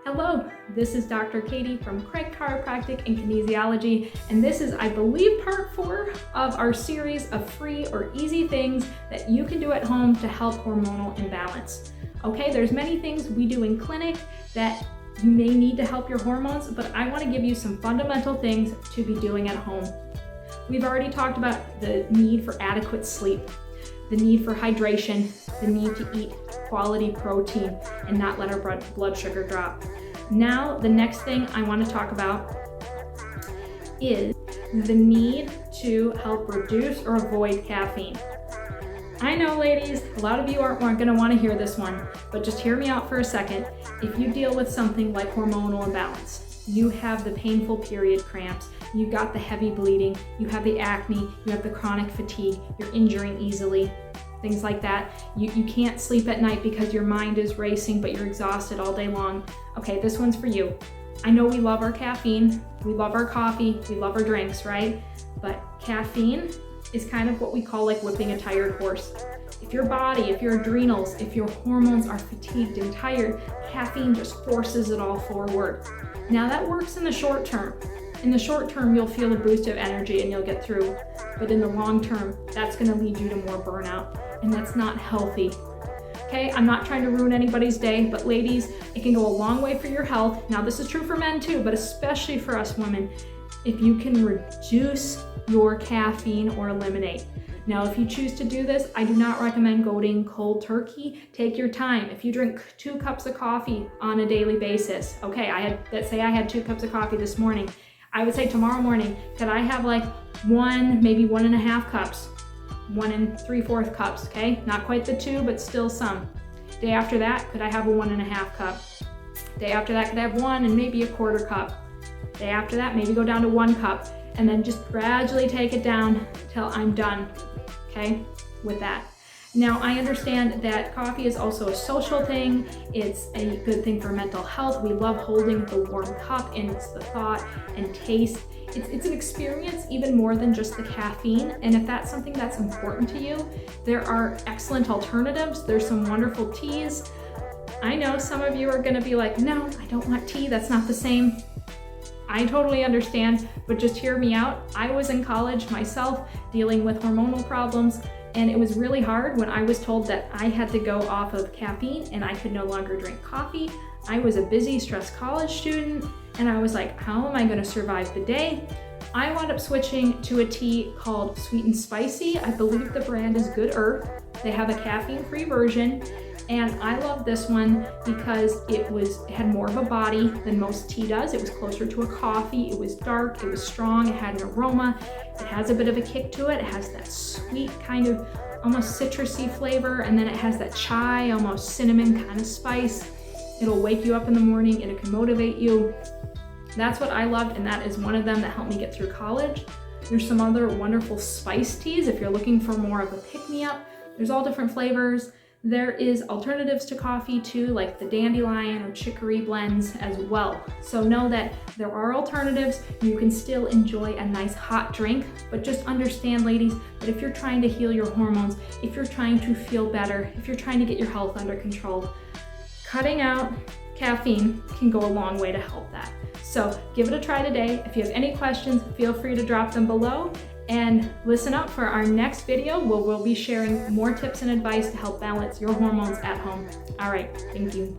Hello, this is Dr. Katie from Craig Chiropractic and Kinesiology, and this is, I believe, part 4 of our series of free or easy things that you can do at home to help hormonal imbalance. Okay, there's many things we do in clinic that you may need to help your hormones, but I want to give you some fundamental things to be doing at home. We've already talked about the need for adequate sleep, the need for hydration, the need to eat quality protein and not let our blood sugar drop. Now, the next thing I want to talk about is the need to help reduce or avoid caffeine. I know, ladies, a lot of you aren't going to want to hear this one, but just hear me out for a second. If you deal with something like hormonal imbalance, you have the painful period cramps, you got the heavy bleeding, you have the acne, you have the chronic fatigue, you're injuring easily, things like that. You can't sleep at night because your mind is racing, but you're exhausted all day long. Okay, this one's for you. I know we love our caffeine, we love our coffee, we love our drinks, right? But caffeine is kind of what we call like whipping a tired horse. If your body, if your adrenals, if your hormones are fatigued and tired, caffeine just forces it all forward. Now that works in the short term. In the short term, you'll feel a boost of energy and you'll get through. But in the long term, that's gonna lead you to more burnout, and that's not healthy. Okay, I'm not trying to ruin anybody's day, but ladies, it can go a long way for your health. Now this is true for men too, but especially for us women, if you can reduce your caffeine or eliminate. Now, if you choose to do this, I do not recommend going cold turkey. Take your time. If you drink 2 cups of coffee on a daily basis, okay, let's say I had 2 cups of coffee this morning. I would say tomorrow morning, could I have like 1, maybe 1.5 cups, 1 3/4 cups, okay? Not quite the 2, but still some. Day after that, could I have a 1.5 cup? Day after that, could I have 1 and maybe a 1/4 cup? Day after that, maybe go down to 1 cup, and then just gradually take it down till I'm done, okay, with that. Now, I understand that coffee is also a social thing. It's a good thing for mental health. We love holding the warm cup, and it's the thought and taste. It's an experience even more than just the caffeine. And if that's something that's important to you, there are excellent alternatives. There's some wonderful teas. I know some of you are gonna be like, no, I don't want tea, that's not the same. I totally understand, but just hear me out. I was in college myself dealing with hormonal problems, and it was really hard when I was told that I had to go off of caffeine and I could no longer drink coffee. I was a busy, stressed college student, and I was like, how am I gonna survive the day? I wound up switching to a tea called Sweet and Spicy. I believe the brand is Good Earth. They have a caffeine-free version, and I love this one because it had more of a body than most tea does. It was closer to a coffee. It was dark, it was strong, it had an aroma. It has a bit of a kick to it. It has that sweet kind of almost citrusy flavor, and then it has that chai, almost cinnamon kind of spice. It'll wake you up in the morning and it can motivate you. That's what I loved, and that is one of them that helped me get through college. There's some other wonderful spice teas if you're looking for more of a pick-me-up. There's all different flavors. There is alternatives to coffee too, like the dandelion or chicory blends as well. So know that there are alternatives. You can still enjoy a nice hot drink, but just understand, ladies, that if you're trying to heal your hormones, if you're trying to feel better, if you're trying to get your health under control, cutting out caffeine can go a long way to help that. So give it a try today. If you have any questions, feel free to drop them below. And listen up for our next video where we'll be sharing more tips and advice to help balance your hormones at home. All right, thank you.